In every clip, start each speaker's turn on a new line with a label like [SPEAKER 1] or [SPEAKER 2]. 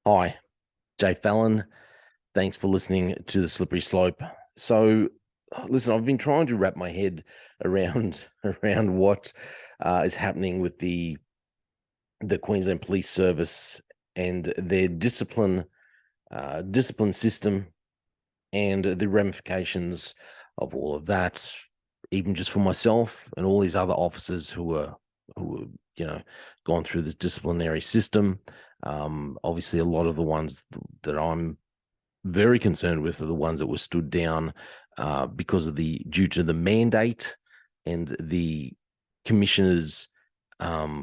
[SPEAKER 1] Hi, Jay Fallon. Thanks for listening to The Slippery Slope. So, listen, I've been trying to wrap my head around around what is happening with the Queensland Police Service and their discipline system and the ramifications of all of that, even just for myself and all these other officers who are gone through this disciplinary system. Obviously, a lot of the ones that I'm very concerned with are the ones that were stood down because of due to the mandate and the commissioner's her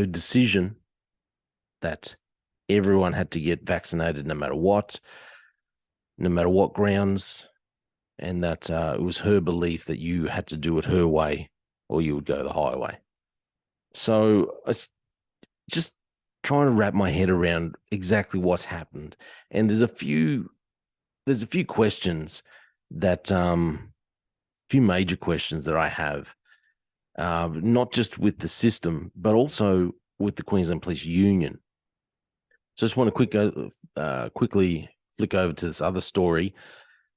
[SPEAKER 1] decision that everyone had to get vaccinated no matter what grounds, and that it was her belief that you had to do it her way or you would go the highway. So I just trying to wrap my head around exactly what's happened. And there's a few questions that few major questions that I have, not just with the system, but also with the Queensland Police Union. So I just want to quickly flick over to this other story,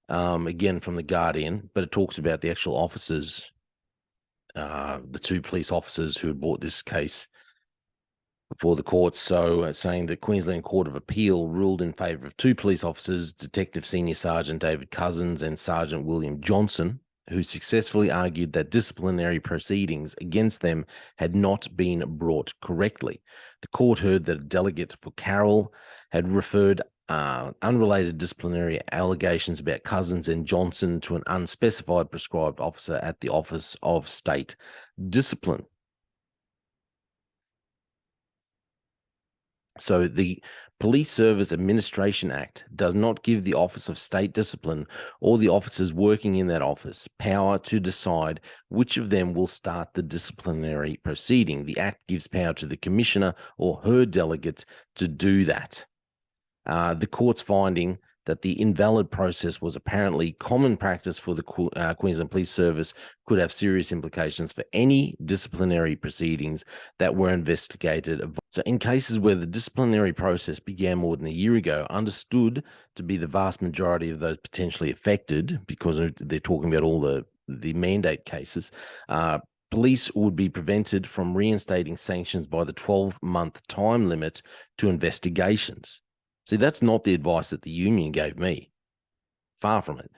[SPEAKER 1] again from the Guardian, but it talks about the actual officers, the two police officers who had brought this case before the courts. So saying the Queensland Court of Appeal ruled in favour of two police officers, Detective Senior Sergeant David Cousins and Sergeant William Johnson, who successfully argued that disciplinary proceedings against them had not been brought correctly. The court heard that a delegate for Carroll had referred unrelated disciplinary allegations about Cousins and Johnson to an unspecified prescribed officer at the Office of State Discipline. So the Police Service Administration Act does not give the Office of State Discipline or the officers working in that office power to decide which of them will start the disciplinary proceeding. The Act gives power to the Commissioner or her delegate to do that. The court's finding that the invalid process was apparently common practice for the Queensland Police Service could have serious implications for any disciplinary proceedings that were investigated. So in cases where the disciplinary process began more than a year ago, understood to be the vast majority of those potentially affected, because they're talking about all the mandate cases, police would be prevented from reinstating sanctions by the 12-month time limit to investigations. See, that's not the advice that the union gave me. Far from it.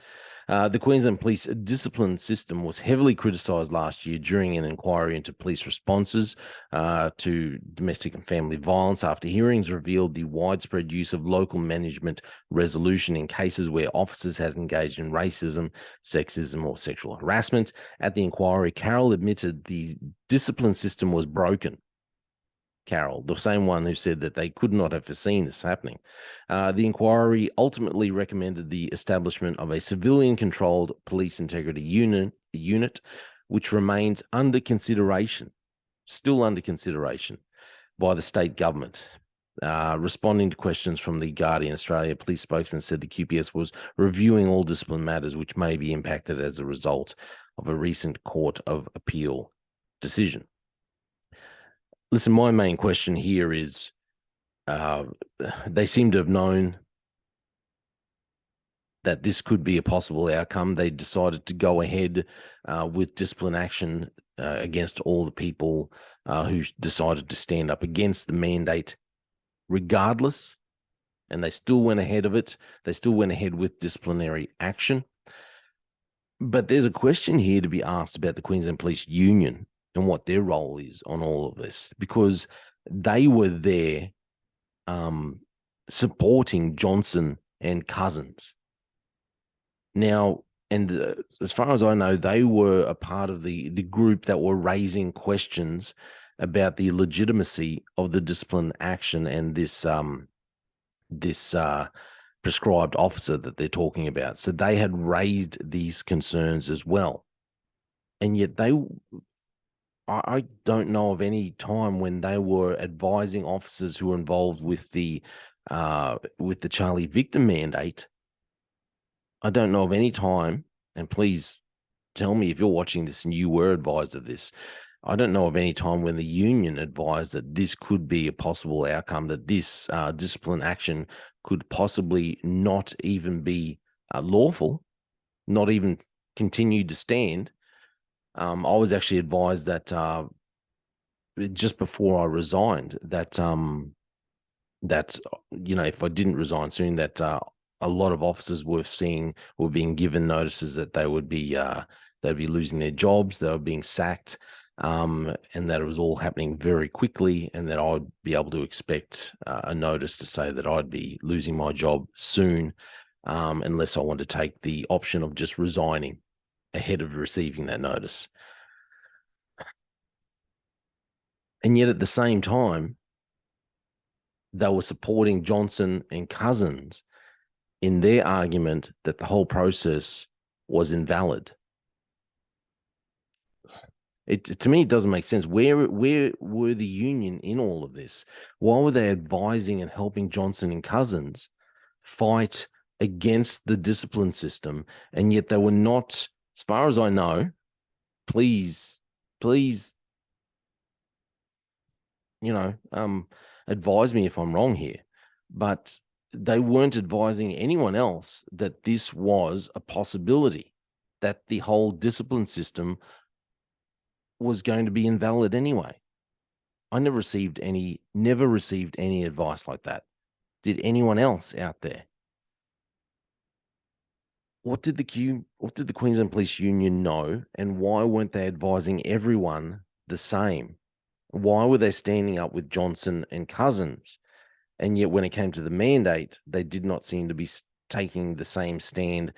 [SPEAKER 1] The Queensland Police discipline system was heavily criticised last year during an inquiry into police responses to domestic and family violence after hearings revealed the widespread use of local management resolution in cases where officers had engaged in racism, sexism, or sexual harassment. At the inquiry, Carroll admitted the discipline system was broken. Carroll, the same one who said that they could not have foreseen this happening. The inquiry ultimately recommended the establishment of a civilian-controlled police integrity unit, which remains under consideration, still under consideration, by the state government. Responding to questions from the Guardian Australia, police spokesman said the QPS was reviewing all discipline matters which may be impacted as a result of a recent Court of Appeal decision. Listen, my main question here is they seem to have known that this could be a possible outcome. They decided to go ahead with discipline action against all the people who decided to stand up against the mandate regardless, and they still went ahead of it. They still went ahead with disciplinary action. But there's a question here to be asked about the Queensland Police Union and what their role is on all of this, because they were there supporting Johnson and Cousins. Now, and as far as I know, they were a part of the group that were raising questions about the legitimacy of the discipline action and this prescribed officer that they're talking about. So they had raised these concerns as well. And yet I don't know of any time when they were advising officers who were involved with the Charlie Victor mandate. I don't know of any time, and please tell me if you're watching this and you were advised of this. I don't know of any time when the union advised that this could be a possible outcome, that this discipline action could possibly not even be lawful, not even continue to stand. I was actually advised that just before I resigned that if I didn't resign soon, that a lot of officers were being given notices that they'd be losing their jobs, they were being sacked, and that it was all happening very quickly, and that I'd be able to expect a notice to say that I'd be losing my job soon, unless I want to take the option of just resigning ahead of receiving that notice. And yet at the same time, they were supporting Johnson and Cousins in their argument that the whole process was invalid. To me, it doesn't make sense. Where were the union in all of this? Why were they advising and helping Johnson and Cousins fight against the discipline system? And yet they were not, as far as I know, please, advise me if I'm wrong here, but they weren't advising anyone else that this was a possibility, that the whole discipline system was going to be invalid anyway. I never received any advice like that. Did anyone else out there? What did the Queensland Police Union know, and why weren't they advising everyone the same? Why were they standing up with Johnson and Cousins? And yet when it came to the mandate, they did not seem to be taking the same stand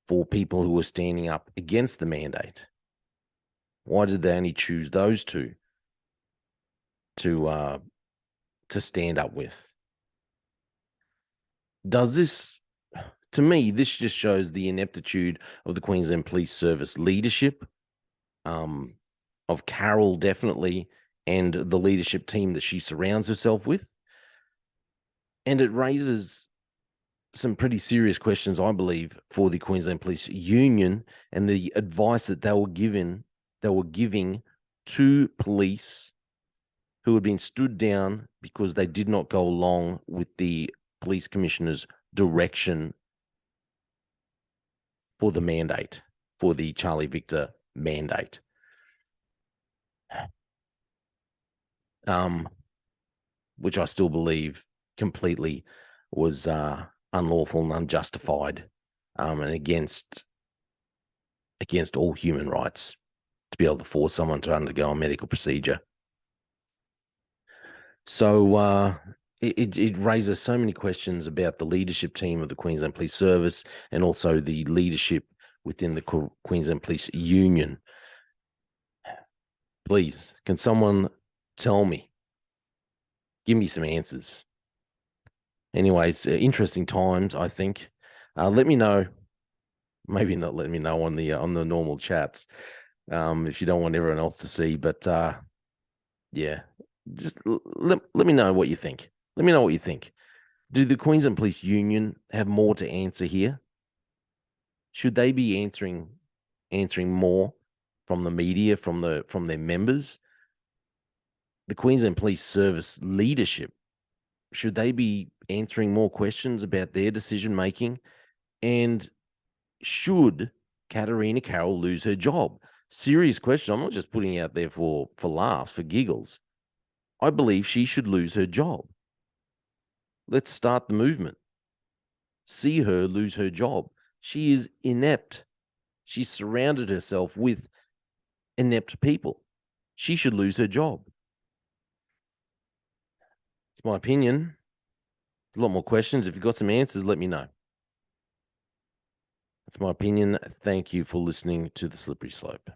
[SPEAKER 1] for people who were standing up against the mandate. Why did they only choose those two to stand up with? To me, this just shows the ineptitude of the Queensland Police Service leadership, of Carol definitely, and the leadership team that she surrounds herself with. And it raises some pretty serious questions, I believe, for the Queensland Police Union and the advice that they were giving to police who had been stood down because they did not go along with the police commissioner's direction for the mandate, for the Charlie Victor mandate. Which I still believe completely was unlawful and unjustified, and against all human rights to be able to force someone to undergo a medical procedure. So it raises so many questions about the leadership team of the Queensland Police Service and also the leadership within the Queensland Police Union. Please, can someone tell me? Give me some answers. Anyways, interesting times, I think. Let me know. Maybe not let me know on the normal chats, if you don't want everyone else to see. But yeah, just let me know what you think. Let me know what you think. Do the Queensland Police Union have more to answer here? Should they be answering more from the media, from their members? The Queensland Police Service leadership, should they be answering more questions about their decision making? And should Katarina Carroll lose her job? Serious question. I'm not just putting it out there for laughs, for giggles. I believe she should lose her job. Let's start the movement. See her lose her job. She is inept. She surrounded herself with inept people. She should lose her job. It's my opinion. A lot more questions. If you've got some answers, let me know. That's my opinion. Thank you for listening to The Slippery Slope.